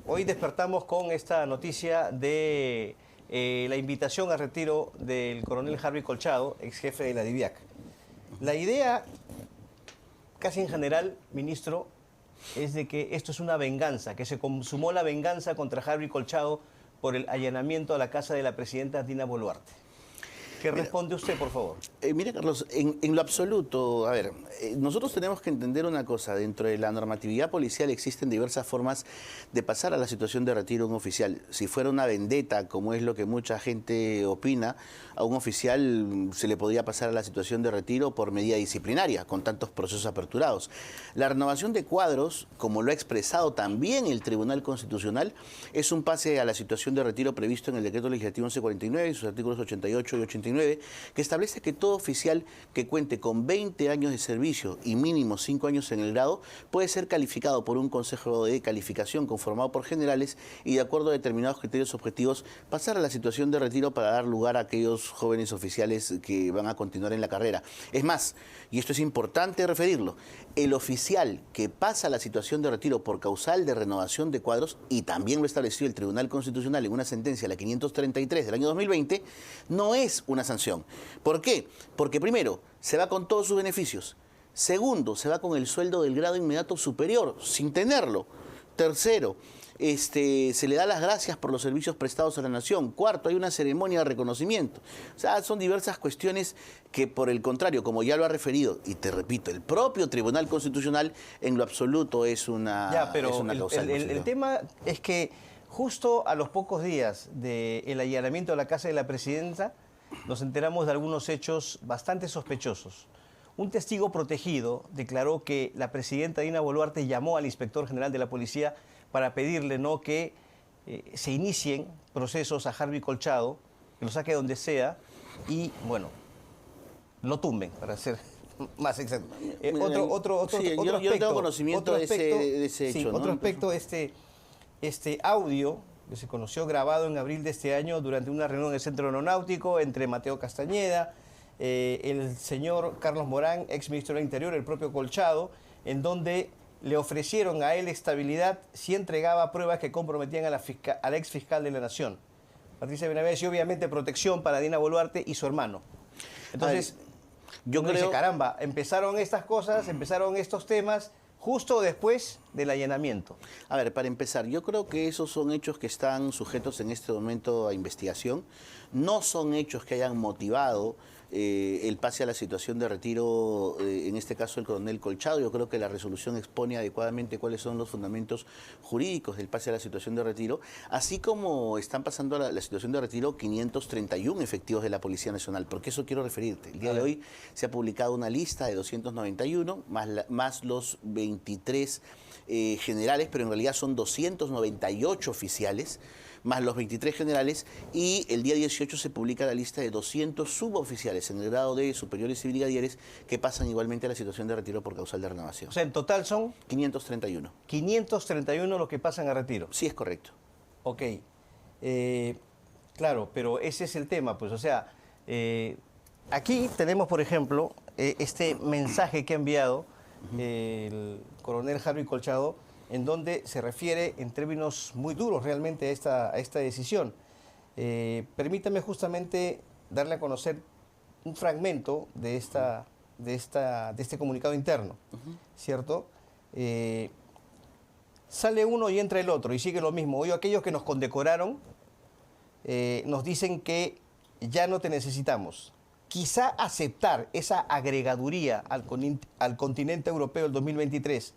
hoy despertamos con esta noticia de la invitación a retiro del coronel Harvey Colchado, ex jefe de la DIVIAC. La idea, casi en general, ministro, es de que esto es una venganza, que se consumó la venganza contra Harvey Colchado por el allanamiento a la casa de la presidenta Dina Boluarte. ¿Qué responde usted, por favor? Mire, Carlos, en lo absoluto, a ver, nosotros tenemos que entender una cosa. Dentro de la normatividad policial existen diversas formas de pasar a la situación de retiro a un oficial. Si fuera una vendetta, como es lo que mucha gente opina, a un oficial se le podría pasar a la situación de retiro por medida disciplinaria, con tantos procesos aperturados. La renovación de cuadros, como lo ha expresado también el Tribunal Constitucional, es un pase a la situación de retiro previsto en el Decreto Legislativo 1149 y sus artículos 88 y 89, que establece que todo oficial que cuente con 20 años de servicio y mínimo 5 años en el grado puede ser calificado por un consejo de calificación conformado por generales y de acuerdo a determinados criterios objetivos pasar a la situación de retiro para dar lugar a aquellos jóvenes oficiales que van a continuar en la carrera. Es más, y esto es importante referirlo, el oficial que pasa a la situación de retiro por causal de renovación de cuadros, y también lo estableció el Tribunal Constitucional en una sentencia, la 533 del año 2020, no es una sanción. ¿Por qué? Porque primero, se va con todos sus beneficios. Segundo, se va con el sueldo del grado inmediato superior, sin tenerlo. Tercero, se le da las gracias por los servicios prestados a la nación. Cuarto, hay una ceremonia de reconocimiento. O sea, son diversas cuestiones que, por el contrario, como ya lo ha referido, y te repito, el propio Tribunal Constitucional en lo absoluto es una causal. El tema es que justo a los pocos días del allanamiento a la casa de la presidenta, nos enteramos de algunos hechos bastante sospechosos. Un testigo protegido declaró que la presidenta Dina Boluarte llamó al inspector general de la policía para pedirle que se inicien procesos a Harvey Colchado, que lo saque donde sea y, bueno, lo tumben, para ser más exacto. Yo tengo conocimiento de ese hecho. Otro aspecto, este audio que se conoció grabado en abril de este año durante una reunión en el Centro Aeronáutico entre Mateo Castañeda, el señor Carlos Morán, ex ministro del Interior, el propio Colchado, en donde le ofrecieron a él estabilidad si entregaba pruebas que comprometían a la ex fiscal de la Nación, Patricia Benavides, y obviamente protección para Dina Boluarte y su hermano. Entonces, yo creo, caramba, empezaron estas cosas, empezaron estos temas justo después del allanamiento. A ver, para empezar, yo creo que esos son hechos que están sujetos en este momento a investigación. No son hechos que hayan motivado el pase a la situación de retiro, en este caso el coronel Colchado. Yo creo que la resolución expone adecuadamente cuáles son los fundamentos jurídicos del pase a la situación de retiro, así como están pasando a la situación de retiro 531 efectivos de la Policía Nacional, porque eso quiero referirte. El día de hoy se ha publicado una lista de 291, más los 23 generales, pero en realidad son 298 oficiales, más los 23 generales, y el día 18 se publica la lista de 200 suboficiales en el grado de superiores y brigadieres que pasan igualmente a la situación de retiro por causal de renovación. O sea, en total son 531. 531 los que pasan a retiro. Sí, es correcto. Ok. Claro, pero ese es el tema, pues, o sea, aquí tenemos, por ejemplo, este mensaje que ha enviado el coronel Harvey Colchado, en donde se refiere en términos muy duros realmente a esta decisión. Permítame justamente darle a conocer un fragmento de este comunicado interno, ¿cierto? Sale uno y entra el otro y sigue lo mismo. Hoy aquellos que nos condecoraron nos dicen que ya no te necesitamos. Quizá aceptar esa agregaduría al continente europeo del 2023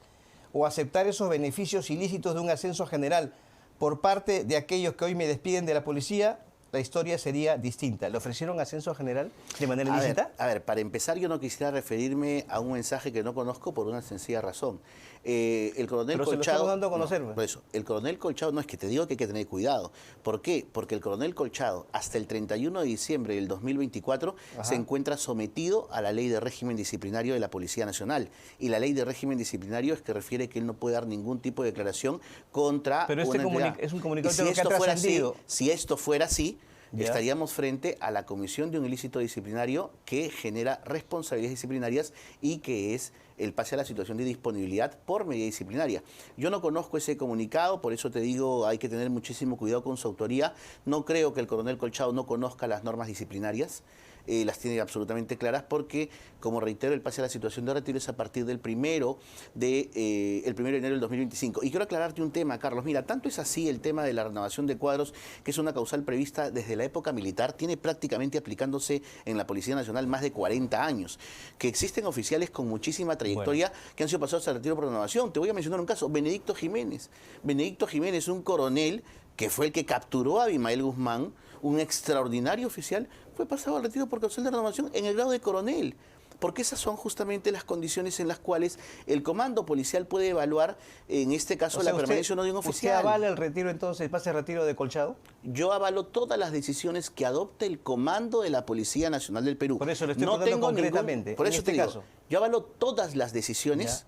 o aceptar esos beneficios ilícitos de un ascenso general por parte de aquellos que hoy me despiden de la policía, la historia sería distinta. ¿Le ofrecieron ascenso general de manera ilícita? A ver, para empezar, yo no quisiera referirme a un mensaje que no conozco por una sencilla razón. El coronel Pero Colchado, se lo estamos dando a conocer. No, por eso, el coronel Colchado, no, es que te digo que hay que tener cuidado. ¿Por qué? Porque el coronel Colchado, hasta el 31 de diciembre del 2024, se encuentra sometido a la ley de régimen disciplinario de la Policía Nacional. Y la ley de régimen disciplinario es que refiere que él no puede dar ningún tipo de declaración contra Pero una entidad. Es un comunicado que ha trascendido. Si esto fuera así, Ya. estaríamos frente a la comisión de un ilícito disciplinario que genera responsabilidades disciplinarias y que es el pase a la situación de disponibilidad por medida disciplinaria. Yo no conozco ese comunicado, por eso te digo, hay que tener muchísimo cuidado con su autoría. No creo que el coronel Colchado no conozca las normas disciplinarias. Las tiene absolutamente claras porque, como reitero, el pase a la situación de retiro es a partir del el 1 de enero del 2025. Y quiero aclararte un tema, Carlos. Mira, tanto es así el tema de la renovación de cuadros, que es una causal prevista desde la época militar, tiene prácticamente aplicándose en la Policía Nacional más de 40 años, que existen oficiales con muchísima trayectoria que han sido pasados a retiro por renovación. Te voy a mencionar un caso, Benedicto Jiménez. Benedicto Jiménez, un coronel que fue el que capturó a Abimael Guzmán, un extraordinario oficial, fue pasado al retiro por causal de renovación en el grado de coronel. Porque esas son justamente las condiciones en las cuales el comando policial puede evaluar, en este caso, la permanencia o no de un oficial. ¿Usted avala el retiro entonces, el pase de retiro de Colchado? Yo avalo todas las decisiones que adopte el comando de la Policía Nacional del Perú. Por eso le estoy preguntando concretamente. Por eso en este te digo, caso. yo avalo todas las decisiones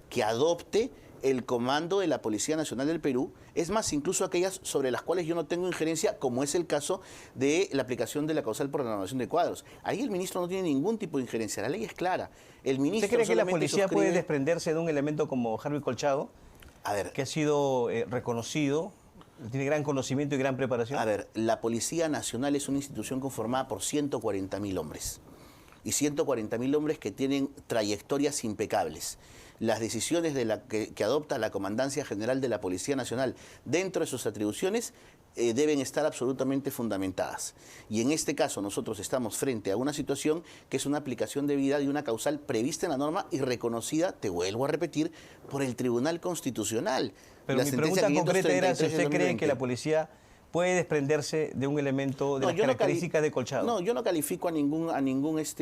que adopte el comando de la Policía Nacional del Perú, es más, incluso aquellas sobre las cuales yo no tengo injerencia, como es el caso de la aplicación de la causal por renovación de cuadros. Ahí el ministro no tiene ningún tipo de injerencia, la ley es clara. El ministro ¿Usted cree que la policía puede suscribe... desprenderse de un elemento como Harvey Colchado, A ver, que ha sido reconocido, tiene gran conocimiento y gran preparación? A ver, la Policía Nacional es una institución conformada por 140.000 hombres. Y 140.000 hombres que tienen trayectorias impecables. Las decisiones que adopta la Comandancia General de la Policía Nacional dentro de sus atribuciones deben estar absolutamente fundamentadas. Y en este caso nosotros estamos frente a una situación que es una aplicación debida de una causal prevista en la norma y reconocida, te vuelvo a repetir, por el Tribunal Constitucional. Pero mi pregunta concreta era si usted cree que la policía puede desprenderse de un elemento de las características de Colchado. No, yo no califico a ningún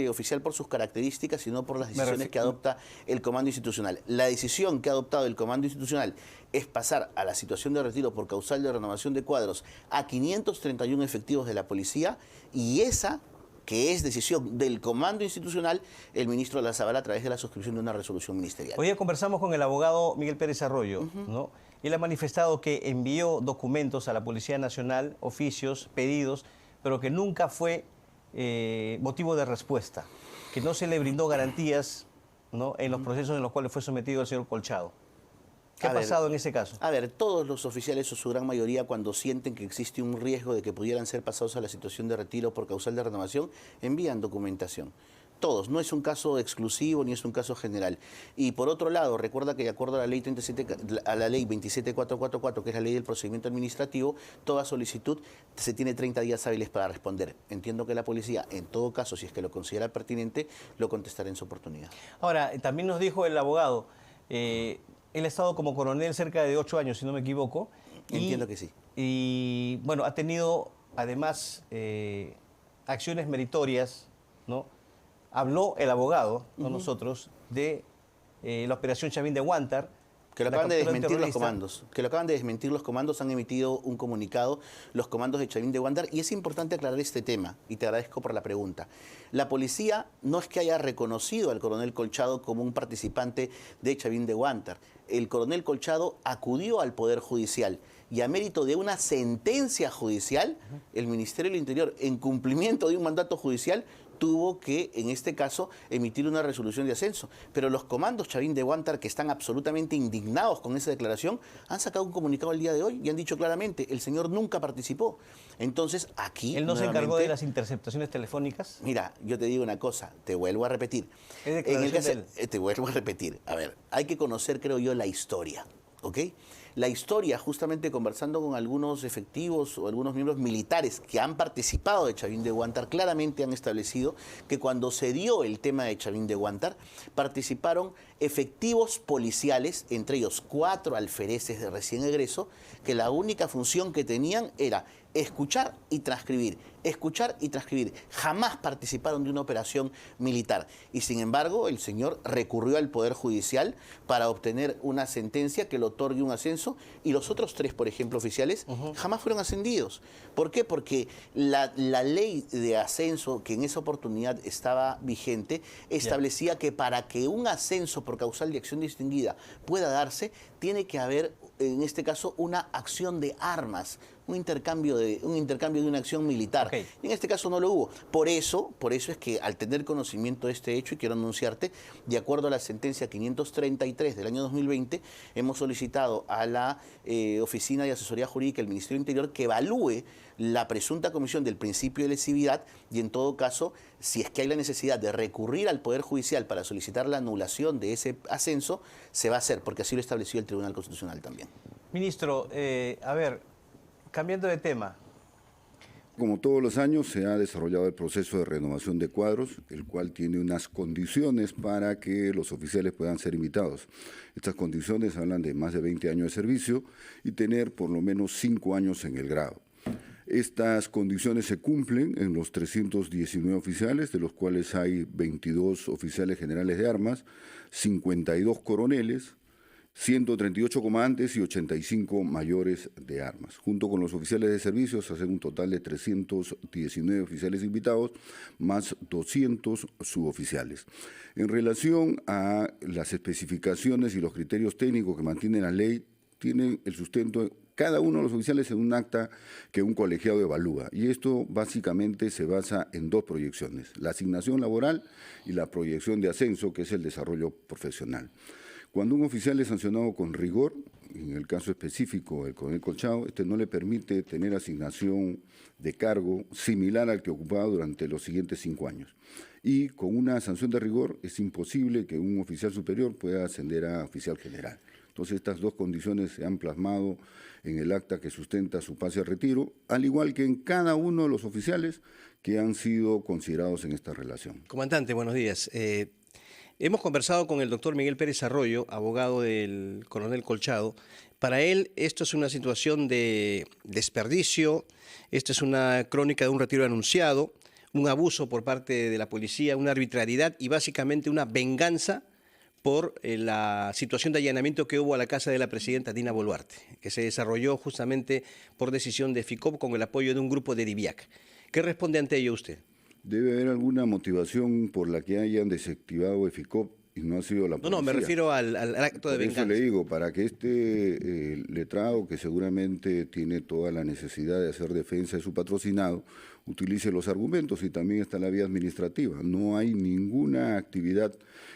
oficial por sus características, sino por las decisiones que adopta el comando institucional. La decisión que ha adoptado el comando institucional es pasar a la situación de retiro por causal de renovación de cuadros a 531 efectivos de la policía, y esa, que es decisión del comando institucional, el ministro Lazabala a través de la suscripción de una resolución ministerial. Hoy conversamos con el abogado Miguel Pérez Arroyo, ¿no? Él ha manifestado que envió documentos a la Policía Nacional, oficios, pedidos, pero que nunca fue motivo de respuesta, que no se le brindó garantías, ¿no?, en los procesos en los cuales fue sometido el señor Colchado. ¿Qué ha pasado en ese caso? A ver, todos los oficiales, o su gran mayoría, cuando sienten que existe un riesgo de que pudieran ser pasados a la situación de retiro por causal de renovación, envían documentación. Todos, no es un caso exclusivo ni es un caso general. Y por otro lado, recuerda que de acuerdo a la ley 27444, que es la ley del procedimiento administrativo, toda solicitud se tiene 30 días hábiles para responder. Entiendo que la policía, en todo caso, si es que lo considera pertinente, lo contestará en su oportunidad. Ahora, también nos dijo el abogado, él ha estado como coronel cerca de 8 años, si no me equivoco. Entiendo que sí. Y bueno, ha tenido además acciones meritorias, ¿no? Habló el abogado, no nosotros, de la operación Chavín de Huántar. Que lo acaban de desmentir los comandos. Que lo acaban de desmentir los comandos, han emitido un comunicado, los comandos de Chavín de Huántar, y es importante aclarar este tema, y te agradezco por la pregunta. La policía no es que haya reconocido al coronel Colchado como un participante de Chavín de Huántar. El coronel Colchado acudió al Poder Judicial y a mérito de una sentencia judicial, el Ministerio del Interior, en cumplimiento de un mandato judicial, tuvo que, en este caso, emitir una resolución de ascenso. Pero los comandos Chavín de Huántar, que están absolutamente indignados con esa declaración, han sacado un comunicado el día de hoy y han dicho claramente, el señor nunca participó. Entonces, aquí... ¿Él no se encargó de las interceptaciones telefónicas? Mira, yo te digo una cosa, te vuelvo a repetir. Te vuelvo a repetir. A ver, hay que conocer, creo yo, la historia, ¿ok? La historia, justamente conversando con algunos efectivos o algunos miembros militares que han participado de Chavín de Huántar, claramente han establecido que cuando se dio el tema de Chavín de Huántar, participaron efectivos policiales, entre ellos 4 alfereces de recién egreso, que la única función que tenían era escuchar y transcribir, escuchar y transcribir. Jamás participaron de una operación militar. Y sin embargo, el señor recurrió al Poder Judicial para obtener una sentencia que le otorgue un ascenso, y los otros 3, por ejemplo, oficiales, jamás fueron ascendidos. ¿Por qué? Porque la ley de ascenso que en esa oportunidad estaba vigente establecía que para que un ascenso por causal de acción distinguida pueda darse, tiene que haber en este caso, una acción de armas, un intercambio de una acción militar. Okay. En este caso no lo hubo. Por eso es que al tener conocimiento de este hecho, y quiero anunciarte, de acuerdo a la sentencia 533 del año 2020, hemos solicitado a la Oficina de Asesoría Jurídica del Ministerio del Interior que evalúe la presunta comisión del principio de lesividad y, en todo caso, si es que hay la necesidad de recurrir al Poder Judicial para solicitar la anulación de ese ascenso, se va a hacer, porque así lo estableció el Tribunal Constitucional también. Ministro, a ver, cambiando de tema. Como todos los años, se ha desarrollado el proceso de renovación de cuadros, el cual tiene unas condiciones para que los oficiales puedan ser invitados. Estas condiciones hablan de más de 20 años de servicio y tener por lo menos 5 años en el grado. Estas condiciones se cumplen en los 319 oficiales, de los cuales hay 22 oficiales generales de armas, 52 coroneles, 138 comandantes y 85 mayores de armas. Junto con los oficiales de servicio se hacen un total de 319 oficiales invitados, más 200 suboficiales. En relación a las especificaciones y los criterios técnicos que mantiene la ley, tienen el sustento cada uno de los oficiales en un acta que un colegiado evalúa. Y esto básicamente se basa en 2 proyecciones, la asignación laboral y la proyección de ascenso, que es el desarrollo profesional. Cuando un oficial es sancionado con rigor, en el caso específico del coronel Colchado, no le permite tener asignación de cargo similar al que ocupaba durante los siguientes 5 años. Y con una sanción de rigor es imposible que un oficial superior pueda ascender a oficial general. Entonces, estas 2 condiciones se han plasmado en el acta que sustenta su pase al retiro, al igual que en cada uno de los oficiales que han sido considerados en esta relación. Comandante, buenos días. Hemos conversado con el doctor Miguel Pérez Arroyo, abogado del coronel Colchado. Para él esto es una situación de desperdicio, esto es una crónica de un retiro anunciado, un abuso por parte de la policía, una arbitrariedad y básicamente una venganza por la situación de allanamiento que hubo a la casa de la presidenta Dina Boluarte, que se desarrolló justamente por decisión de FICOP con el apoyo de un grupo de DIVIAC. ¿Qué responde ante ello usted? Debe haber alguna motivación por la que hayan desactivado FICOP y no ha sido la policía. No, me refiero al acto de venganza. Por eso le digo, para que este letrado, que seguramente tiene toda la necesidad de hacer defensa de su patrocinado, utilice los argumentos, y también está la vía administrativa. No hay ninguna actividad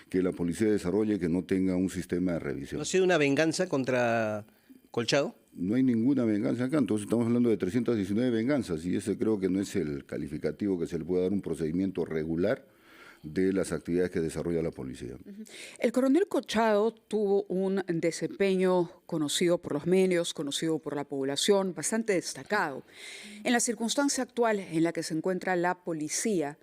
que la policía desarrolle que no tenga un sistema de revisión. ¿No ha sido una venganza contra Colchado? No hay ninguna venganza acá, entonces estamos hablando de 319 venganzas, y ese creo que no es el calificativo que se le puede dar un procedimiento regular de las actividades que desarrolla la policía. El coronel Colchado tuvo un desempeño conocido por los medios, conocido por la población, bastante destacado. En la circunstancia actual en la que se encuentra la policía,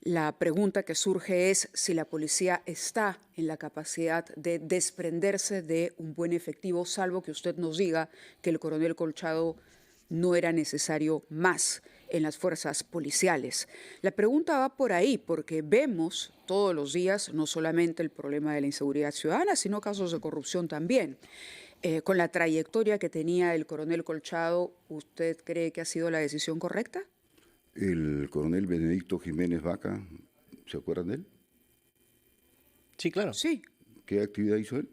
la pregunta que surge es si la policía está en la capacidad de desprenderse de un buen efectivo, salvo que usted nos diga que el coronel Colchado no era necesario más en las fuerzas policiales. La pregunta va por ahí, porque vemos todos los días no solamente el problema de la inseguridad ciudadana, sino casos de corrupción también. Con la trayectoria que tenía el coronel Colchado, ¿usted cree que ha sido la decisión correcta? El coronel Benedicto Jiménez Vaca, ¿se acuerdan de él? Sí, claro. Sí. ¿Qué actividad hizo él?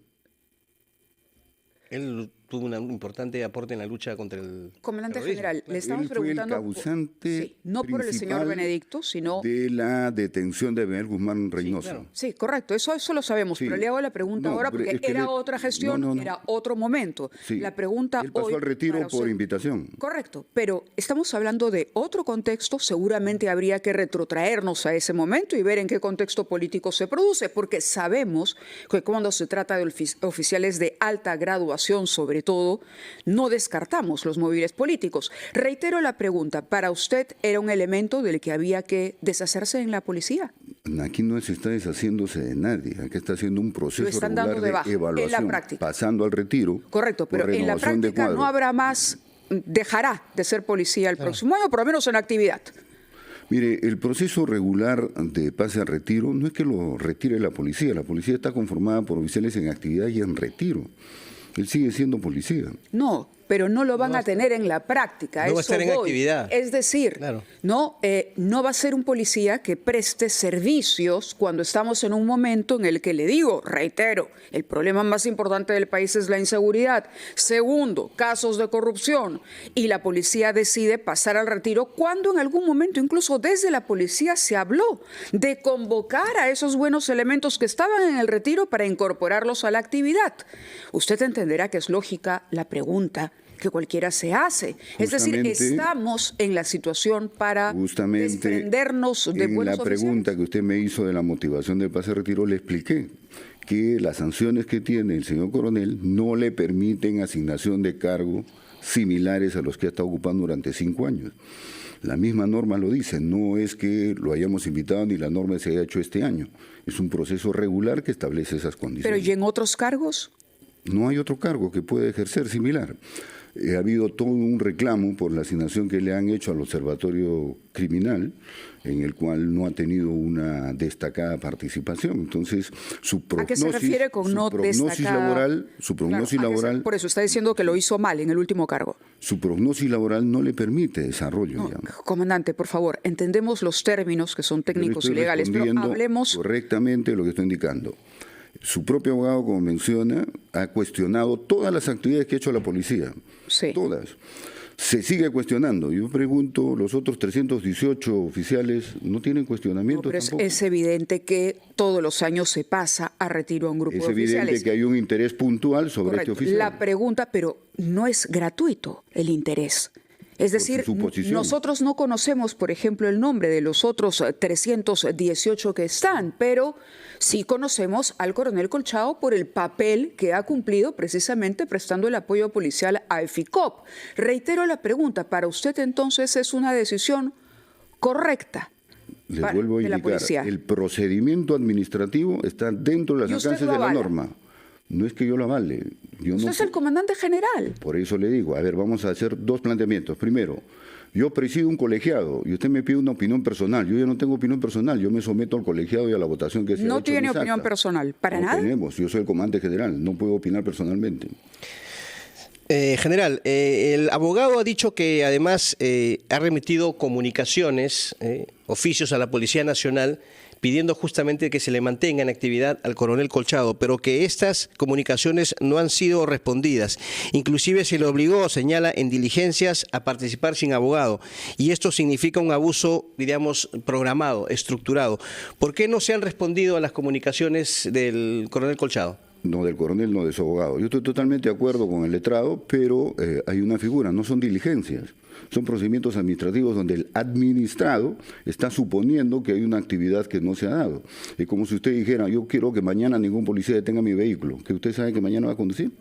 Él tuvo un importante aporte en la lucha contra el Comandante terrorismo. general, le estamos preguntando... Él fue el causante sí, no por el señor Benedicto, sino... de la detención de Abel Guzmán Reynoso. Sí, claro. Sí, correcto, eso lo sabemos, Sí. pero le hago la pregunta ahora porque es que era otra gestión, era otro momento. Sí. La pregunta Él pasó hoy al retiro para por usted- invitación. Correcto, pero estamos hablando de otro contexto, seguramente habría que retrotraernos a ese momento y ver en qué contexto político se produce, porque sabemos que cuando se trata de oficiales de alta graduación, sobre todo, no descartamos los móviles políticos. Reitero la pregunta, ¿para usted era un elemento del que había que deshacerse en la policía? Aquí no se está deshaciéndose de nadie, aquí está haciendo un proceso Lo están regular dando de de baja, en la evaluación, práctica. pasando al retiro. Correcto, por pero en la renovación de práctica no cuadros. habrá más, dejará de ser policía el próximo año, por lo menos en actividad. Mire, el proceso regular de pase al retiro no es que lo retire la policía está conformada por oficiales en actividad y en retiro. Él sigue siendo policía. No, pero no lo van a tener en la práctica. No va a estar en actividad. Es decir, Claro. no va a ser un policía que preste servicios cuando estamos en un momento en el que, le digo, reitero, el problema más importante del país es la inseguridad. Segundo, casos de corrupción. Y la policía decide pasar al retiro cuando en algún momento, incluso desde la policía, se habló de convocar a esos buenos elementos que estaban en el retiro para incorporarlos a la actividad. Usted entenderá que es lógica la pregunta que cualquiera se hace. Es decir, estamos en la situación para desprendernos de buenos oficiales. En la pregunta que usted me hizo de la motivación del pase de retiro, le expliqué que las sanciones que tiene el señor coronel no le permiten asignación de cargo similares a los que ha estado ocupando durante 5 años. La misma norma lo dice, no es que lo hayamos invitado ni la norma se haya hecho este año. Es un proceso regular que establece esas condiciones. ¿Pero y en otros cargos? No hay otro cargo que pueda ejercer similar. Ha habido todo un reclamo por la asignación que le han hecho al Observatorio Criminal, en el cual no ha tenido una destacada participación. Entonces, su prognosis, ¿a qué se refiere con no destacada? Su prognosis laboral, por eso está diciendo que lo hizo mal en el último cargo. Su prognosis laboral no le permite desarrollo. No, comandante, por favor, entendemos los términos que son técnicos y legales, pero hablemos correctamente lo que estoy indicando. Su propio abogado, como menciona, ha cuestionado todas las actividades que ha hecho la policía. Sí. Todas. Se sigue cuestionando. Yo pregunto, los otros 318 oficiales no tienen cuestionamiento pero tampoco. es evidente que todos los años se pasa a retiro a un grupo de oficiales. Es evidente que hay un interés puntual sobre Correcto. este oficial. La pregunta, pero no es gratuito el interés. Es decir, nosotros no conocemos, por ejemplo, el nombre de los otros 318 que están, pero sí conocemos al coronel Colchado por el papel que ha cumplido precisamente prestando el apoyo policial a EFICOP. Reitero la pregunta, ¿para usted entonces es una decisión correcta? Les vuelvo a indicar, el procedimiento administrativo está dentro de las alcances de la norma. No es que yo lo avale. Usted es el comandante general. Por eso le digo, a ver, vamos a hacer 2 planteamientos. Primero, yo presido un colegiado y usted me pide una opinión personal. Yo ya no tengo opinión personal, yo me someto al colegiado y a la votación que se ha hecho. No tiene opinión personal, ¿para nada? No tenemos, yo soy el comandante general, no puedo opinar personalmente. General, el abogado ha dicho que además ha remitido comunicaciones, oficios a la Policía Nacional pidiendo justamente que se le mantenga en actividad al coronel Colchado, pero que estas comunicaciones no han sido respondidas. Inclusive se le obligó, señala, en diligencias a participar sin abogado. Y esto significa un abuso, diríamos, programado, estructurado. ¿Por qué no se han respondido a las comunicaciones del coronel Colchado? No, del coronel, no de su abogado. Yo estoy totalmente de acuerdo con el letrado, pero hay una figura, no son diligencias. Son procedimientos administrativos donde el administrado está suponiendo que hay una actividad que no se ha dado. Es como si usted dijera, yo quiero que mañana ningún policía detenga mi vehículo, que usted sabe que mañana va a conducir.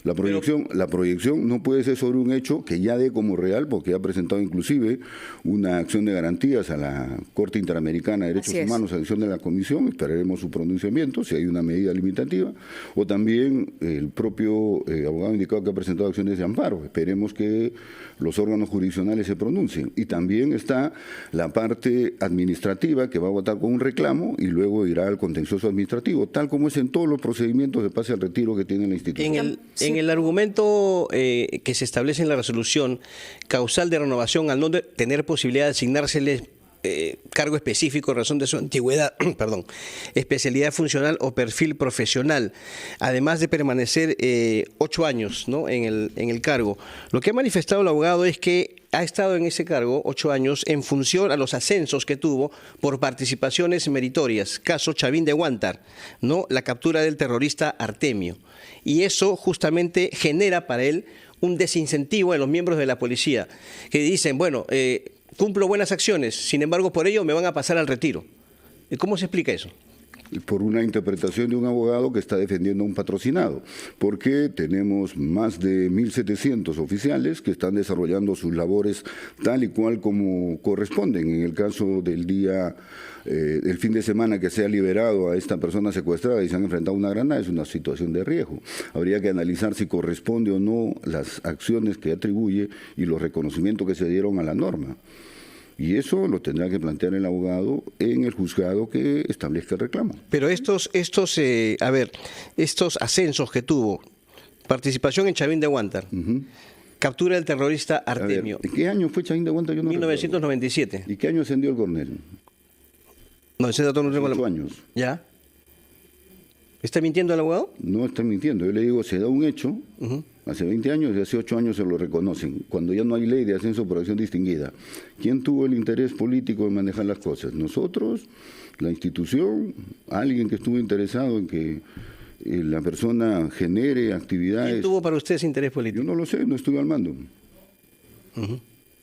La proyección no puede ser sobre un hecho que ya dé como real, porque ha presentado inclusive una acción de garantías a la Corte Interamericana de Derechos Humanos, acción de la Comisión, esperaremos su pronunciamiento, si hay una medida limitativa, o también el propio abogado indicado que ha presentado acciones de amparo, esperemos que los órganos jurisdiccionales se pronuncien. Y también está la parte administrativa que va a votar con un reclamo y luego irá al contencioso administrativo, tal como es en todos los procedimientos de pase al retiro que tiene la institución. En el argumento que se establece en la resolución, causal de renovación al no tener posibilidad de asignársele cargo específico en razón de su antigüedad, perdón, especialidad funcional o perfil profesional, además de permanecer 8 años, ¿no?, en el cargo. Lo que ha manifestado el abogado es que ha estado en ese cargo 8 años en función a los ascensos que tuvo por participaciones meritorias, caso Chavín de Huántar, ¿no?, la captura del terrorista Artemio. Y eso justamente genera para él un desincentivo en los miembros de la policía, que dicen, bueno, cumplo buenas acciones, sin embargo, por ello me van a pasar al retiro. ¿Cómo se explica eso? Por una interpretación de un abogado que está defendiendo a un patrocinado, porque tenemos más de 1.700 oficiales que están desarrollando sus labores tal y cual como corresponden. En el caso del día, el fin de semana que se ha liberado a esta persona secuestrada y se han enfrentado a una granada, es una situación de riesgo. Habría que analizar si corresponde o no las acciones que atribuye y los reconocimientos que se dieron a la norma. Y eso lo tendrá que plantear el abogado en el juzgado que establezca el reclamo. Pero estos ascensos que tuvo Participación en Chavín de Huántar. Captura del terrorista Artemio. ¿En qué año fue Chavín de Huántar? Yo no 1997. recuerdo. ¿Y qué año ascendió el coronel? No, ese dato no tengo 8 años. ¿Ya? ¿Está mintiendo el abogado? No está mintiendo. Yo le digo, se da un hecho, hace 20 años y hace 8 años se lo reconocen, cuando ya no hay ley de ascenso por acción distinguida. ¿Quién tuvo el interés político de manejar las cosas? ¿Nosotros? ¿La institución? ¿Alguien que estuvo interesado en que la persona genere actividades? ¿Quién tuvo para usted ese interés político? Yo no lo sé, no estuve al mando.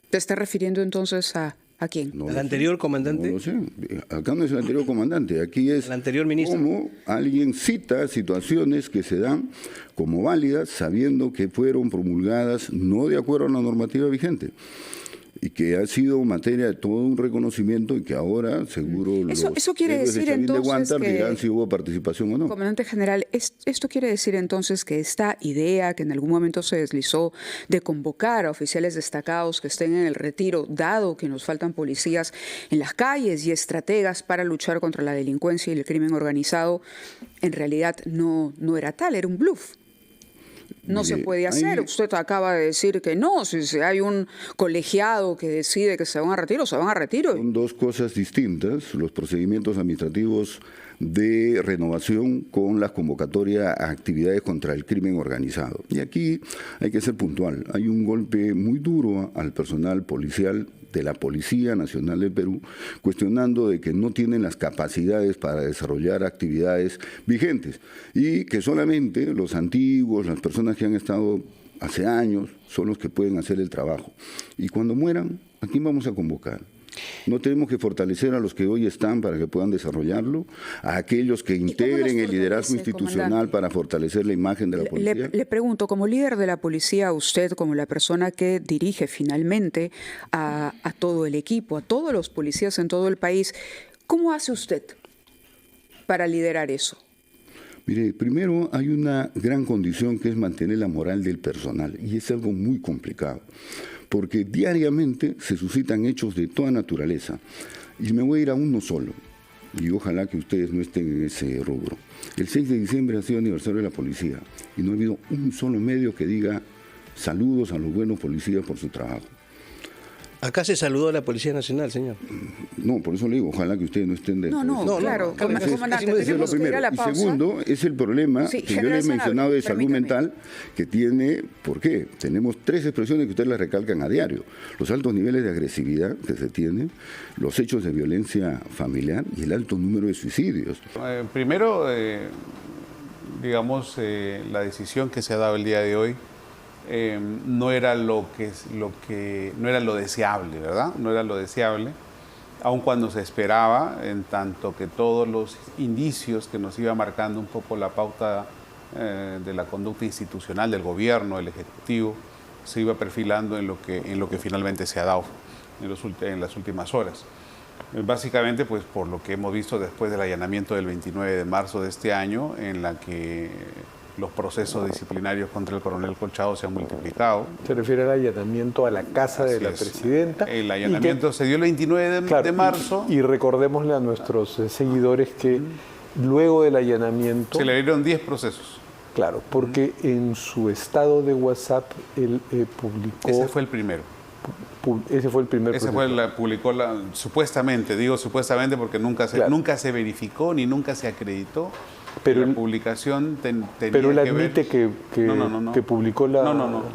¿Te está refiriendo entonces a quién? No ¿El lo anterior sé, comandante? No lo sé. Acá no es el anterior comandante, aquí es ¿El anterior ministro? cómo alguien cita situaciones que se dan como válidas sabiendo que fueron promulgadas no de acuerdo a la normativa vigente y que ha sido materia de todo un reconocimiento y que ahora seguro Eso quiere héroes de decir Chavín de entonces Huántar que, dirán si hubo participación o no. Comandante general, esto quiere decir entonces que esta idea que en algún momento se deslizó de convocar a oficiales destacados que estén en el retiro, dado que nos faltan policías en las calles y estrategas para luchar contra la delincuencia y el crimen organizado, en realidad no era tal, era un bluff. No se puede hacer. Usted acaba de decir que no. Si hay un colegiado que decide que se van a retiro, se van a retiro. Son dos cosas distintas, los procedimientos administrativos de renovación con la convocatoria a actividades contra el crimen organizado. Y aquí hay que ser puntual. Hay un golpe muy duro al personal policial de la Policía Nacional del Perú, cuestionando de que no tienen las capacidades para desarrollar actividades vigentes y que solamente los antiguos, las personas que han estado hace años, son los que pueden hacer el trabajo. Y cuando mueran, ¿a quién vamos a convocar? No tenemos que fortalecer a los que hoy están para que puedan desarrollarlo, a aquellos que integren el liderazgo institucional, comandante, para fortalecer la imagen de la policía. Le pregunto, como líder de la policía, usted como la persona que dirige finalmente a todo el equipo, a todos los policías en todo el país, ¿cómo hace usted para liderar eso? Mire, primero hay una gran condición que es mantener la moral del personal y es algo muy complicado, porque diariamente se suscitan hechos de toda naturaleza. Y me voy a ir a uno solo, y ojalá que ustedes no estén en ese rubro. El 6 de diciembre ha sido aniversario de la policía, y no ha habido un solo medio que diga saludos a los buenos policías por su trabajo. Acá se saludó a la Policía Nacional, señor. No, por eso le digo, ojalá que ustedes no estén dentro. No, claro, comandante, tenemos que ir a la pausa. Y segundo, es el problema que yo le he mencionado de salud mental, que tiene, ¿por qué? Tenemos 3 expresiones que ustedes las recalcan a diario. Los altos niveles de agresividad que se tienen, los hechos de violencia familiar y el alto número de suicidios. Primero, digamos, la decisión que se ha dado el día de hoy no era no era lo deseable, ¿verdad? No era lo deseable, aun cuando se esperaba, en tanto que todos los indicios que nos iba marcando un poco la pauta de la conducta institucional del gobierno, del Ejecutivo, se iba perfilando en lo que finalmente se ha dado en las últimas horas. Básicamente, pues por lo que hemos visto después del allanamiento del 29 de marzo de este año, en la que los procesos disciplinarios contra el coronel Colchado se han multiplicado. Se refiere al allanamiento a la casa de la presidenta. El allanamiento se dio el 29 de marzo. Y recordémosle a nuestros seguidores que luego del allanamiento... Se le dieron 10 procesos. Claro, porque en su estado de WhatsApp él publicó... Ese fue el primero. Ese fue el primer proceso. Publicó supuestamente, digo supuestamente porque nunca se verificó ni nunca se acreditó. Pero la publicación tenía pero él admite que publicó la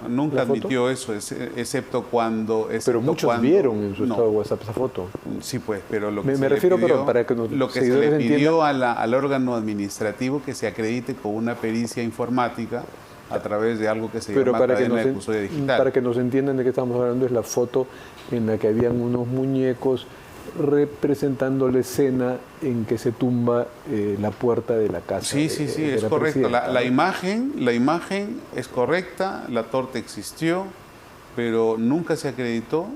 nunca la admitió eso, excepto cuando... Pero muchos vieron en su estado de WhatsApp esa foto. Sí, pues, pero lo que se le pidió al órgano administrativo que se acredite con una pericia informática a través de algo que se llama cadena de custodia digital. Para que nos entiendan de qué estamos hablando, es la foto en la que habían unos muñecos representando la escena en que se tumba la puerta de la casa. Sí, es correcto. La imagen es correcta, la torta existió, pero nunca se acreditó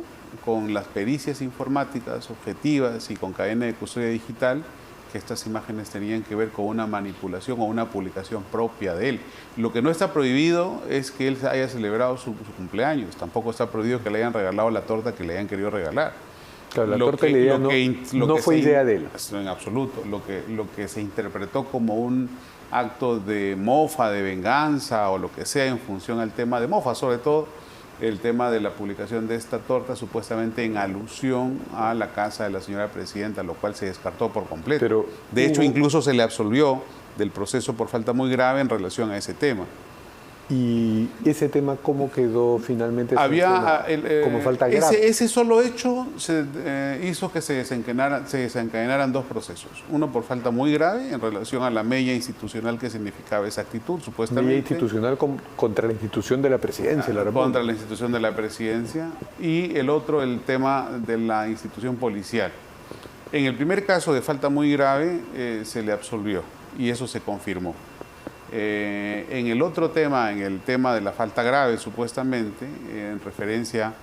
con las pericias informáticas objetivas y con cadena de custodia digital que estas imágenes tenían que ver con una manipulación o una publicación propia de él. Lo que no está prohibido es que él haya celebrado su cumpleaños, tampoco está prohibido que le hayan regalado la torta que le hayan querido regalar. Claro, la torta no fue idea de él. En absoluto. Lo que se interpretó como un actos de mofa, de venganza o lo que sea en función al tema de mofa, sobre todo el tema de la publicación de esta torta supuestamente en alusión a la casa de la señora presidenta, lo cual se descartó por completo. Pero de hecho, incluso se le absolvió del proceso por falta muy grave en relación a ese tema. ¿Y ese tema cómo quedó finalmente? Había como falta grave. ese solo hecho hizo que se desencadenaran dos procesos. Uno por falta muy grave en relación a la mella institucional que significaba esa actitud, supuestamente. Mella institucional contra la institución de la presidencia, la República. Contra la institución de la presidencia. Y el otro, el tema de la institución policial. En el primer caso de falta muy grave se le absolvió y eso se confirmó. En el otro tema, en el tema de la falta grave, supuestamente, en referencia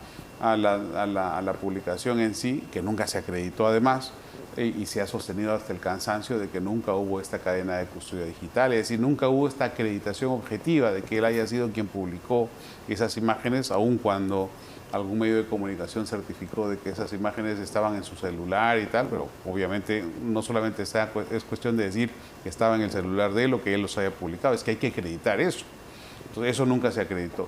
a la publicación en sí, que nunca se acreditó además, y se ha sostenido hasta el cansancio de que nunca hubo esta cadena de custodia digital, es decir, nunca hubo esta acreditación objetiva de que él haya sido quien publicó esas imágenes, aun cuando algún medio de comunicación certificó de que esas imágenes estaban en su celular y tal, pero obviamente no solamente es cuestión de decir que estaba en el celular de él o que él los haya publicado, es que hay que acreditar eso. Entonces eso nunca se acreditó.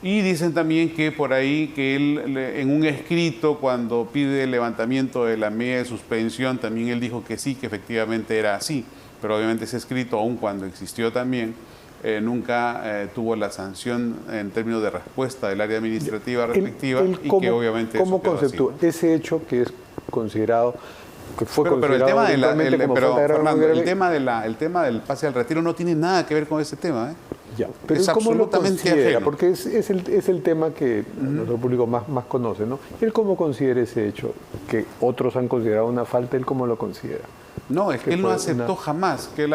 Y dicen también que por ahí que él en un escrito cuando pide el levantamiento de la medida de suspensión también él dijo que sí, que efectivamente era así, pero obviamente ese escrito aun cuando existió también nunca tuvo la sanción en términos de respuesta del área administrativa respectiva y que obviamente ¿cómo eso quedó conceptúa así. Ese hecho que es considerado, que fue pero el considerado tema grave? el tema del pase al retiro no tiene nada que ver con ese tema, ¿eh? Ya, pero es ¿cómo lo absolutamente considera? ajeno. Porque es el tema que nuestro público más conoce, ¿no? ¿Él cómo considera ese hecho? Que otros han considerado una falta, ¿él cómo lo considera? No, es que él no fue aceptó jamás que él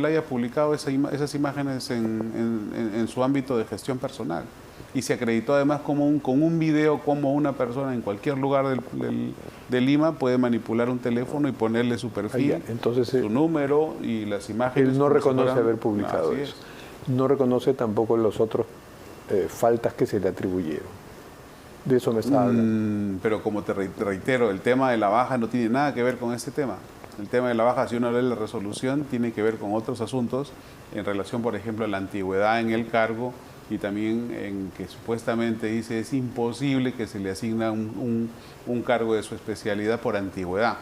haya publicado esas imágenes en su ámbito de gestión personal. Y se acreditó además con un video como una persona en cualquier lugar de Lima puede manipular un teléfono y ponerle su perfil, entonces, su número y las imágenes. Él no reconoce haber publicado eso. No reconoce tampoco los otros faltas que se le atribuyeron. De eso me estaba hablando. Pero como te reitero, el tema de la baja no tiene nada que ver con este tema. El tema de la baja, si uno lee la resolución, tiene que ver con otros asuntos en relación, por ejemplo, a la antigüedad en el cargo y también en que supuestamente dice es imposible que se le asigna un cargo de su especialidad por antigüedad.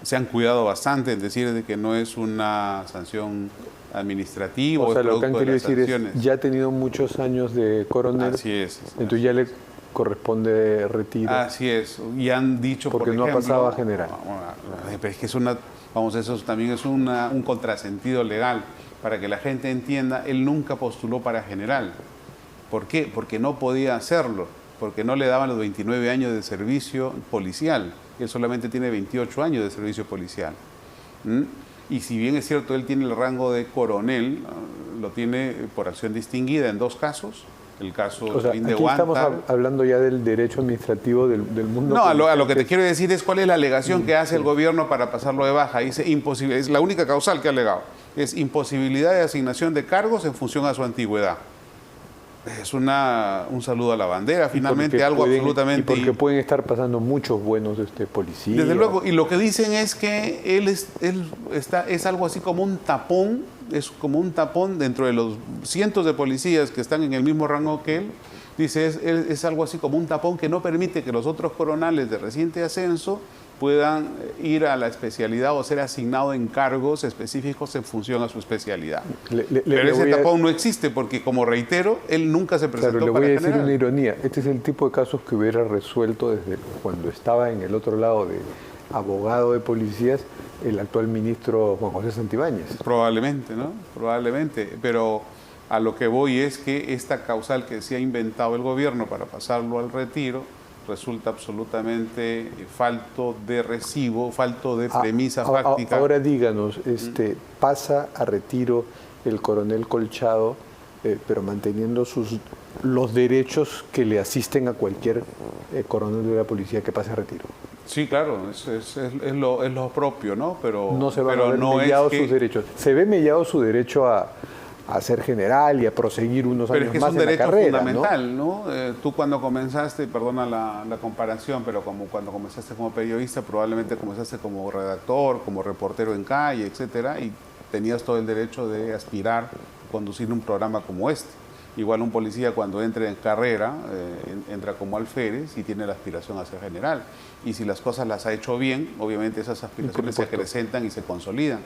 Se han cuidado bastante en decir de que no es una sanción administrativa. O sea, lo que han querido decir es, ya ha tenido muchos años de coronel, así es, entonces ya le corresponde retiro. Así es, y han dicho, porque por no ejemplo, ha pasado a general. Pero es que eso también es un contrasentido legal. Para que la gente entienda, él nunca postuló para general. ¿Por qué? Porque no podía hacerlo, porque no le daban los 29 años de servicio policial. Él solamente tiene 28 años de servicio policial. Y si bien es cierto, él tiene el rango de coronel, lo tiene por acción distinguida en dos casos. El caso o sea, de aquí estamos hablando ya del derecho administrativo del mundo. No, a lo que te quiero decir es cuál es la alegación que hace el gobierno para pasarlo de baja. Dice imposible, es la única causal que ha alegado. Es imposibilidad de asignación de cargos en función a su antigüedad. Es un saludo a la bandera, finalmente algo absolutamente... Y porque pueden estar pasando muchos buenos policías. Desde luego, y lo que dicen es que él es algo así como un tapón, es como un tapón dentro de los cientos de policías que están en el mismo rango que él. Dice, es algo así como un tapón que no permite que los otros coronales de reciente ascenso puedan ir a la especialidad o ser asignados en cargos específicos en función a su especialidad. Pero ese tapón no existe porque, como reitero, él nunca se presentó para general. Claro, le voy a decir una ironía. Este es el tipo de casos que hubiera resuelto desde cuando estaba en el otro lado de abogado de policías el actual ministro Juan José Santibáñez. Probablemente, ¿no? Probablemente, pero a lo que voy es que esta causal que se ha inventado el gobierno para pasarlo al retiro resulta absolutamente falto de recibo, falto de premisa fáctica. Ahora díganos, pasa a retiro el coronel Colchado, pero manteniendo los derechos que le asisten a cualquier coronel de la policía que pase a retiro. Sí, claro, es lo propio, ¿no? Pero no se van a ver mediados sus derechos. Se ve mediado su derecho a ser general y a proseguir unos años más en la carrera. Pero es que es un derecho fundamental, ¿no? Tú cuando comenzaste, perdona la comparación, pero como cuando comenzaste como periodista, probablemente comenzaste como redactor, como reportero en calle, etcétera, y tenías todo el derecho de aspirar a conducir un programa como este. Igual un policía cuando entra en carrera, entra como alférez y tiene la aspiración a ser general. Y si las cosas las ha hecho bien, obviamente esas aspiraciones se acrecentan y se consolidan.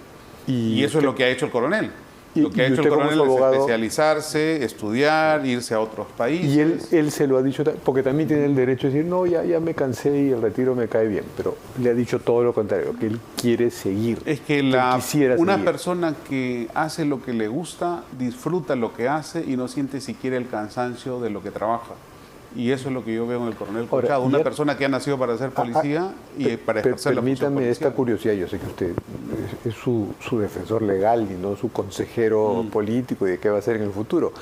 Y eso es lo que ha hecho el coronel. Lo que ha hecho el coronel es especializarse, estudiar, irse a otros países. Y él se lo ha dicho, porque también tiene el derecho de decir, no, ya me cansé y el retiro me cae bien, pero le ha dicho todo lo contrario, que él quiere seguir. Es que una persona que hace lo que le gusta, disfruta lo que hace y no siente siquiera el cansancio de lo que trabaja. Y eso es lo que yo veo en el coronel Colchado, una persona que ha nacido para ser policía y para ejercer la función policial. Permítame esta curiosidad, yo sé que usted es su defensor legal y no su consejero político y de qué va a hacer en el futuro,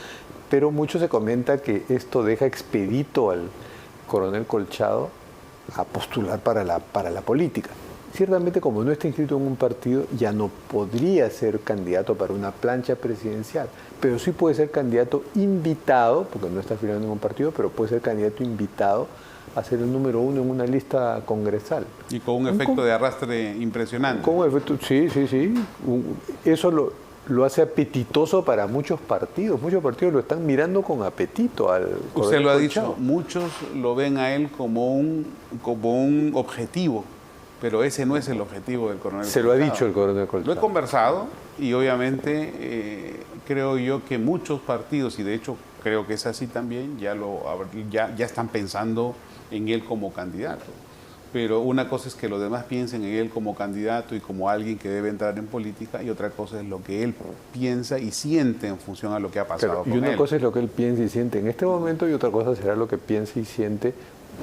pero mucho se comenta que esto deja expedito al coronel Colchado a postular para la política. Ciertamente, como no está inscrito en un partido, ya no podría ser candidato para una plancha presidencial, pero sí puede ser candidato invitado, porque no está afiliado en ningún partido, pero puede ser candidato invitado a ser el número 1 en una lista congresal. Y con un efecto de arrastre impresionante. Con un efecto, sí. Eso lo hace apetitoso para muchos partidos. Muchos partidos lo están mirando con apetito al coronel Colchado. Usted lo ha dicho, muchos lo ven a él como un objetivo. Pero ese no es el objetivo del coronel Colchado. Se lo ha dicho el coronel Colchado. Lo he conversado y obviamente creo yo que muchos partidos, y de hecho creo que es así también, ya están pensando en él como candidato. Pero una cosa es que los demás piensen en él como candidato y como alguien que debe entrar en política, y otra cosa es lo que él piensa y siente en función a lo que ha pasado con él. Y una cosa es lo que él piensa y siente en este momento, y otra cosa será lo que piensa y siente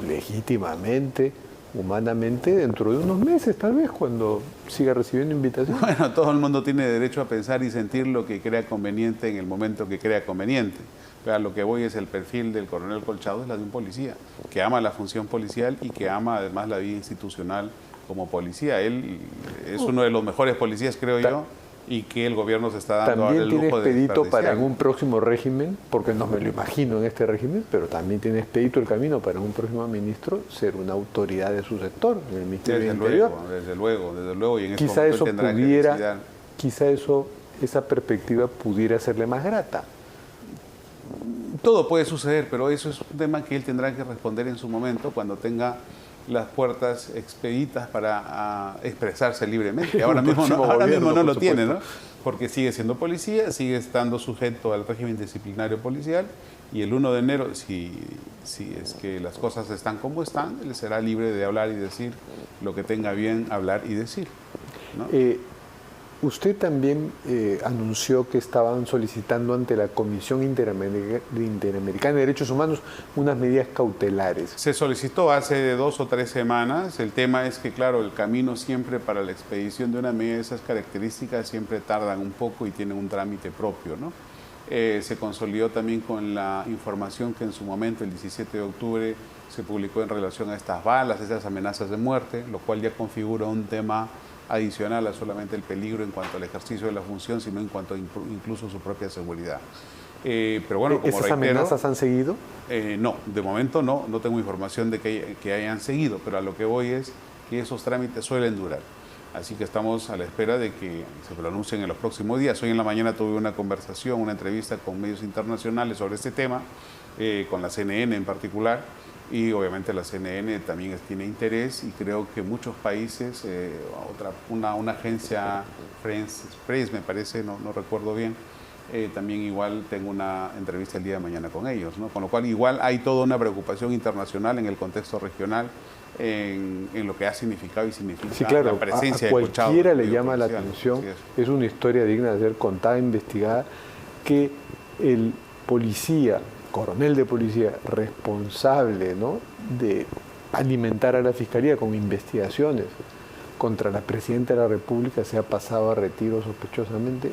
legítimamente, humanamente, dentro de unos meses, tal vez, cuando siga recibiendo invitaciones. Bueno, todo el mundo tiene derecho a pensar y sentir lo que crea conveniente en el momento que crea conveniente. Pero a lo que voy es el perfil del coronel Colchado, es la de un policía, que ama la función policial y que ama además la vida institucional como policía. Él es uno de los mejores policías, creo yo, y que el gobierno se está dando el lujo de También tiene expedito para en un próximo régimen, porque no me lo imagino en este régimen, pero también tiene expedito el camino para un próximo ministro ser una autoridad de su sector, en el Ministerio del Interior. Desde luego, y en este momento tendrá que decidir. Quizá esa perspectiva pudiera serle más grata. Todo puede suceder, pero eso es un tema que él tendrá que responder en su momento cuando tenga las puertas expeditas para expresarse libremente. Ahora mismo no lo tiene, ¿no? Porque sigue siendo policía, sigue estando sujeto al régimen disciplinario policial, y el 1 de enero, si es que las cosas están como están, él será libre de hablar y decir lo que tenga bien hablar y decir, ¿no? Usted también anunció que estaban solicitando ante la Comisión Interamericana de Derechos Humanos unas medidas cautelares. Se solicitó hace 2 o 3 semanas. El tema es que, claro, el camino siempre para la expedición de una medida de esas características siempre tardan un poco y tienen un trámite propio, ¿no? Se consolidó también con la información que en su momento, el 17 de octubre, se publicó en relación a estas balas, esas amenazas de muerte, lo cual ya configura un tema adicional a solamente el peligro en cuanto al ejercicio de la función, sino en cuanto a incluso su propia seguridad. Pero bueno, como ¿Esas amenazas han seguido? No, de momento no tengo información de que hayan seguido, pero a lo que voy es que esos trámites suelen durar. Así que estamos a la espera de que se pronuncien en los próximos días. Hoy en la mañana tuve una conversación, una entrevista con medios internacionales sobre este tema, con la CNN en particular, y obviamente la CNN también tiene interés, y creo que muchos países, una agencia, France Press me parece, no recuerdo bien, también igual tengo una entrevista el día de mañana con ellos, ¿no? Con lo cual igual hay toda una preocupación internacional en el contexto regional, en lo que ha significado y significa la presencia de Colchado. A cualquiera le llama la atención, es una historia digna de ser contada, investigada, que el policía, coronel de policía, responsable, ¿no?, de alimentar a la Fiscalía con investigaciones contra la Presidenta de la República, se ha pasado a retiro sospechosamente.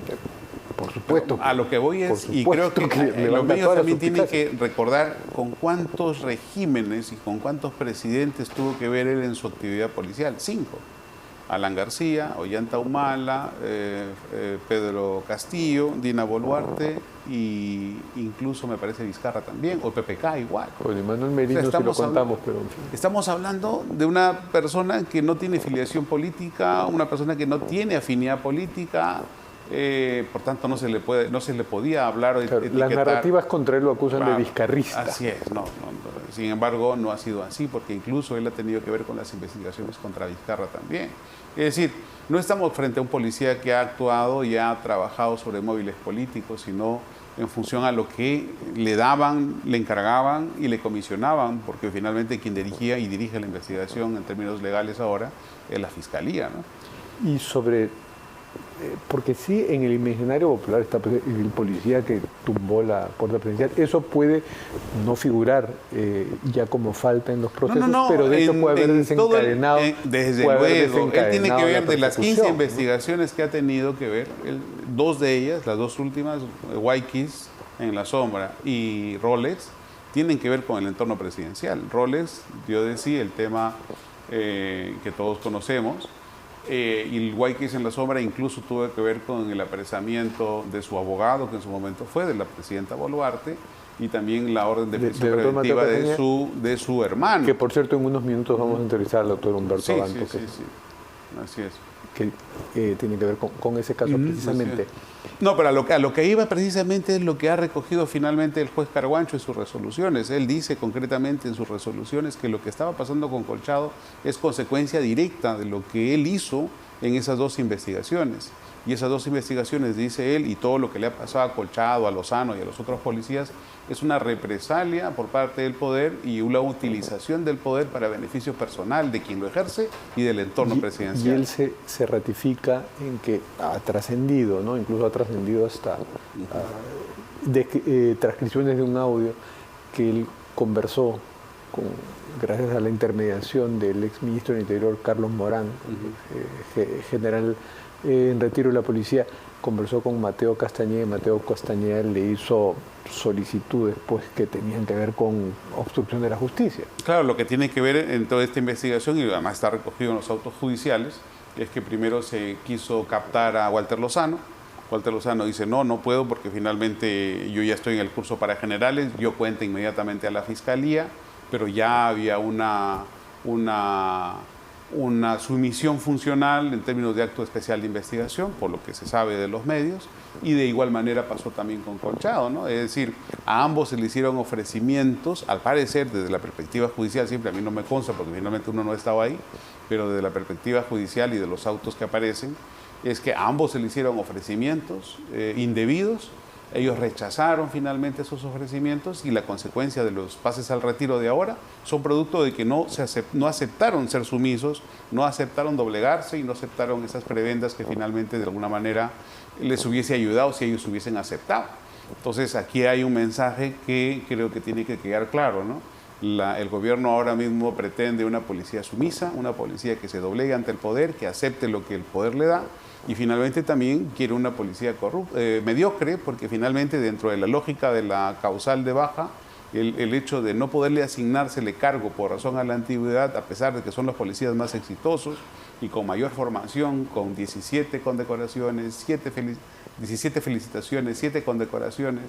Por supuesto. A lo que voy es, y creo que los medios también tienen que recordar con cuántos regímenes y con cuántos presidentes tuvo que ver él en su actividad policial. 5. Alan García, Ollanta Humala, Pedro Castillo, Dina Boluarte, y incluso me parece Vizcarra también, o PPK igual. O Manuel Merino, si lo contamos, pero en fin. Estamos hablando de una persona que no tiene filiación política, una persona que no tiene afinidad política, por tanto no se le podía hablar o etiquetar. Las narrativas contra él lo acusan de vizcarrista. Así es, sin embargo no ha sido así, porque incluso él ha tenido que ver con las investigaciones contra Vizcarra también. Es decir, no estamos frente a un policía que ha actuado y ha trabajado sobre móviles políticos, sino en función a lo que le daban, le encargaban y le comisionaban, porque finalmente quien dirigía y dirige la investigación en términos legales ahora es la Fiscalía, ¿no? Y sobre, porque sí, en el imaginario popular está el policía que tumbó la puerta presidencial, eso puede no figurar ya como falta en los procesos, pero de hecho puede haber desencadenado. Desde luego, él tiene que ver de las 15 investigaciones que ha tenido que ver, dos de ellas, las dos últimas, Guayquis en la sombra y Rolex, tienen que ver con el entorno presidencial. Rolex dio de sí el tema que todos conocemos, y el Guayquis en la sombra incluso tuvo que ver con el apresamiento de su abogado, que en su momento fue de la presidenta Boluarte, y también la orden de prisión preventiva de su hermano. Que por cierto en unos minutos vamos a entrevistar al doctor Humberto Abanto. Sí, así es. Que tiene que ver con ese caso precisamente. No, pero a lo que iba precisamente es lo que ha recogido finalmente el juez Carguancho en sus resoluciones. Él dice concretamente en sus resoluciones que lo que estaba pasando con Colchado es consecuencia directa de lo que él hizo en esas dos investigaciones. Y esas dos investigaciones, dice él, y todo lo que le ha pasado a Colchado, a Lozano y a los otros policías, es una represalia por parte del poder y una utilización del poder para beneficio personal de quien lo ejerce y del entorno presidencial. Y él se ratifica en que ha trascendido, ¿no? Incluso ha trascendido hasta transcripciones de un audio que él conversó gracias a la intermediación del exministro del Interior, Carlos Morán, general en retiro de la policía, conversó con Mateo Castañeda y Mateo Castañeda le hizo solicitudes pues, que tenían que ver con obstrucción de la justicia. Claro, lo que tiene que ver en toda esta investigación, y además está recogido en los autos judiciales, es que primero se quiso captar a Walter Lozano. Walter Lozano dice, no puedo porque finalmente yo ya estoy en el curso para generales, yo cuento inmediatamente a la Fiscalía, pero ya había una sumisión funcional en términos de acto especial de investigación, por lo que se sabe de los medios, y de igual manera pasó también con Colchado, ¿no? Es decir, a ambos se le hicieron ofrecimientos, al parecer, desde la perspectiva judicial, siempre a mí no me consta porque finalmente uno no estaba ahí, pero desde la perspectiva judicial y de los autos que aparecen, es que a ambos se le hicieron ofrecimientos indebidos. Ellos rechazaron finalmente esos ofrecimientos y la consecuencia de los pases al retiro de ahora son producto de que no aceptaron ser sumisos, no aceptaron doblegarse y no aceptaron esas prebendas que finalmente de alguna manera les hubiese ayudado si ellos hubiesen aceptado. Entonces aquí hay un mensaje que creo que tiene que quedar claro, ¿no? El gobierno ahora mismo pretende una policía sumisa, una policía que se doblegue ante el poder, que acepte lo que el poder le da. Y finalmente también quiere una policía mediocre, porque finalmente dentro de la lógica de la causal de baja, el hecho de no poderle asignársele cargo por razón a la antigüedad, a pesar de que son los policías más exitosos y con mayor formación, con 17 condecoraciones, 17 felicitaciones, 7 condecoraciones,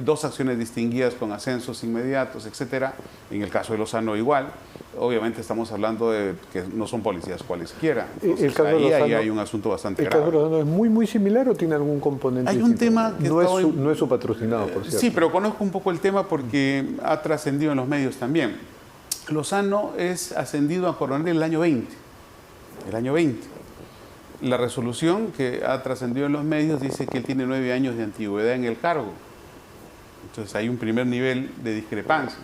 2 acciones distinguidas con ascensos inmediatos, etcétera. En el caso de Lozano igual. Obviamente estamos hablando de que no son policías cualesquiera. Entonces, ahí hay un asunto bastante grave. ¿El caso de Lozano es muy similar o tiene algún componente distinto? Hay un tema que no es su patrocinado, por cierto. Sí, pero conozco un poco el tema porque ha trascendido en los medios también. Lozano es ascendido a coronel el año 20. El año 20. La resolución que ha trascendido en los medios dice que él tiene 9 años de antigüedad en el cargo. Entonces hay un primer nivel de discrepancia.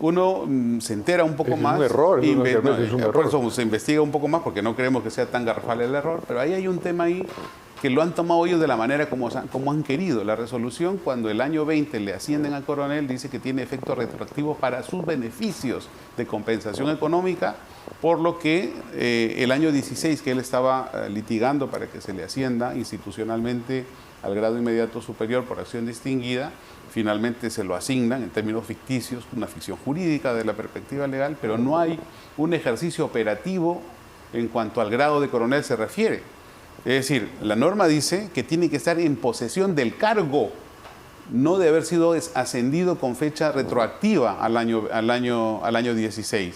Uno se entera un poco más. Es un error. Por eso se investiga un poco más porque no creemos que sea tan garrafal el error. Pero ahí hay un tema ahí que lo han tomado ellos de la manera como han querido. La resolución, cuando el año 20 le ascienden a coronel, dice que tiene efecto retroactivo para sus beneficios de compensación económica, por lo que el año 16 que él estaba litigando para que se le ascienda institucionalmente al grado inmediato superior por acción distinguida, finalmente se lo asignan en términos ficticios, una ficción jurídica de la perspectiva legal, pero no hay un ejercicio operativo en cuanto al grado de coronel se refiere. Es decir, la norma dice que tiene que estar en posesión del cargo, no de haber sido ascendido con fecha retroactiva al año 16.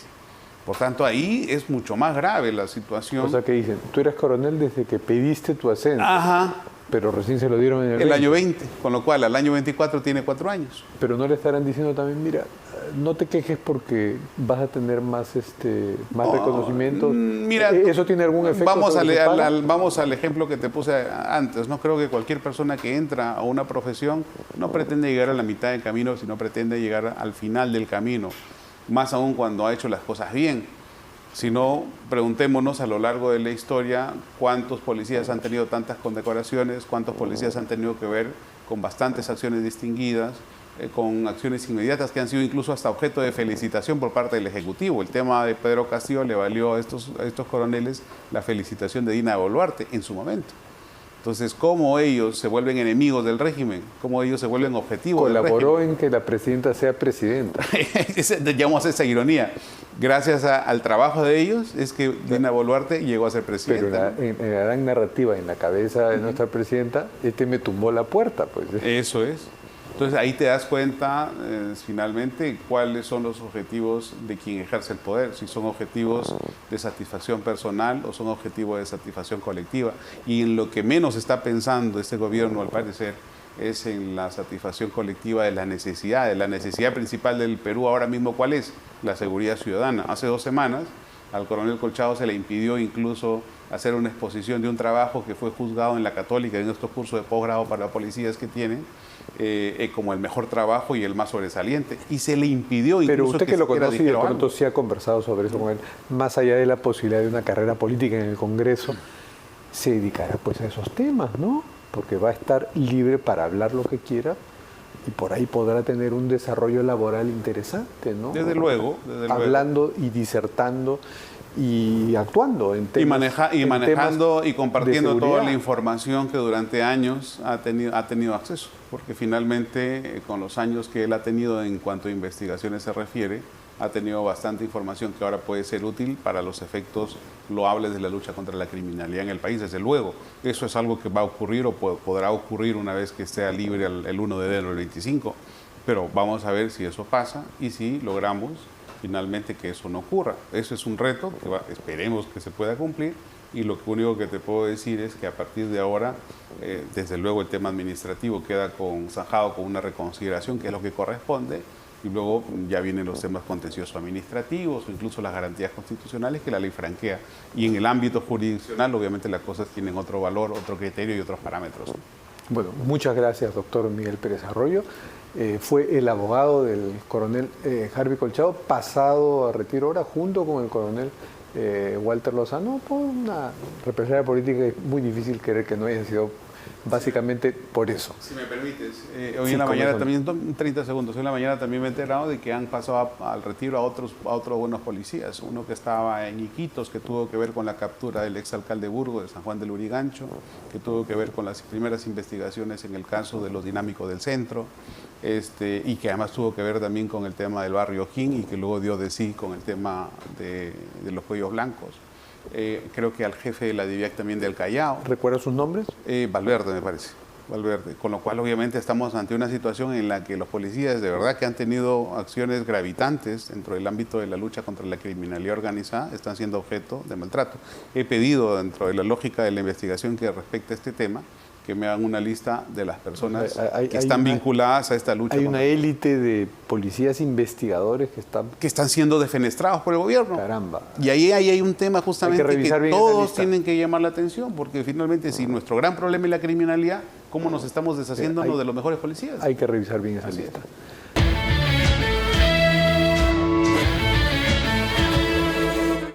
Por tanto, ahí es mucho más grave la situación. O sea, que dicen, tú eres coronel desde que pediste tu ascenso. Ajá. Pero recién se lo dieron en el año 20, con lo cual al año 24 tiene 4 años. Pero no le estarán diciendo también, mira, no te quejes porque vas a tener más reconocimientos. Mira, ¿eso tiene algún efecto? Vamos al ejemplo que te puse antes. No creo que cualquier persona que entra a una profesión no pretende llegar a la mitad del camino, sino pretende llegar al final del camino, más aún cuando ha hecho las cosas bien. Si no, preguntémonos a lo largo de la historia cuántos policías han tenido tantas condecoraciones, cuántos policías han tenido que ver con bastantes acciones distinguidas, con acciones inmediatas que han sido incluso hasta objeto de felicitación por parte del Ejecutivo. El tema de Pedro Castillo le valió a estos coroneles la felicitación de Dina Boluarte en su momento. Entonces, ¿cómo ellos se vuelven enemigos del régimen? ¿Cómo ellos se vuelven objetivos del régimen? Colaboró en que la presidenta sea presidenta. Llamamos esa ironía. Gracias al trabajo de ellos es que Dina Boluarte llegó a ser presidenta. Pero en la gran narrativa, en la cabeza de nuestra presidenta, me tumbó la puerta. Pues. Eso es. Entonces ahí te das cuenta finalmente cuáles son los objetivos de quien ejerce el poder, si son objetivos de satisfacción personal o son objetivos de satisfacción colectiva. Y en lo que menos está pensando este gobierno, al parecer, es en la satisfacción colectiva de las necesidades. La necesidad principal del Perú ahora mismo, ¿cuál es? La seguridad ciudadana. Hace 2 semanas al coronel Colchado se le impidió incluso hacer una exposición de un trabajo que fue juzgado en la Católica, en estos cursos de posgrado para policías que tienen, como el mejor trabajo y el más sobresaliente. Y se le impidió incluso. Pero usted que lo conoce y de pronto sí ha conversado sobre eso con él, más allá de la posibilidad de una carrera política en el Congreso, se dedicará pues a esos temas, ¿no? Porque va a estar libre para hablar lo que quiera y por ahí podrá tener un desarrollo laboral interesante, ¿no? Desde luego. Hablando y disertando y actuando en temas, y manejando y compartiendo toda la información que durante años ha tenido acceso, porque finalmente con los años que él ha tenido en cuanto a investigaciones se refiere, ha tenido bastante información que ahora puede ser útil para los efectos loables de la lucha contra la criminalidad en el país, desde luego. Eso es algo que va a ocurrir o podrá ocurrir una vez que esté libre el 1 de enero del 25, pero vamos a ver si eso pasa y si logramos finalmente que eso no ocurra. Eso es un reto que esperemos que se pueda cumplir y lo único que te puedo decir es que a partir de ahora, desde luego el tema administrativo queda zanjado con una reconsideración, que es lo que corresponde, y luego ya vienen los temas contenciosos administrativos o incluso las garantías constitucionales que la ley franquea. Y en el ámbito jurisdiccional, obviamente, las cosas tienen otro valor, otro criterio y otros parámetros. Bueno, muchas gracias, doctor Miguel Pérez Arroyo. Fue el abogado del coronel Harvey Colchado, pasado a retiro ahora, junto con el coronel Walter Lozano, por una represalia política que es muy difícil creer que no haya sido básicamente por eso. Si me permites, hoy en la mañana también, 30 segundos, hoy en la mañana también me he enterado de que han pasado al retiro a otros buenos policías. Uno que estaba en Iquitos, que tuvo que ver con la captura del exalcalde Burgo de San Juan del Lurigancho, que tuvo que ver con las primeras investigaciones en el caso de los dinámicos del centro, y que además tuvo que ver también con el tema del barrio O'Higgins y que luego dio de sí con el tema de los cuellos blancos. Creo que al jefe de la DIVIAC también del Callao. ¿Recuerda sus nombres? Valverde, me parece. Valverde. Con lo cual, obviamente, estamos ante una situación en la que los policías de verdad que han tenido acciones gravitantes dentro del ámbito de la lucha contra la criminalidad organizada están siendo objeto de maltrato. He pedido, dentro de la lógica de la investigación que respecta a este tema, que me hagan una lista de las personas que están vinculadas a esta lucha. Hay una élite de policías investigadores que están siendo defenestrados por el gobierno. Caramba. Y ahí hay un tema justamente que todos tienen que llamar la atención, porque finalmente si nuestro gran problema es la criminalidad, ¿cómo nos estamos deshaciéndonos de los mejores policías? Hay que revisar bien esa lista.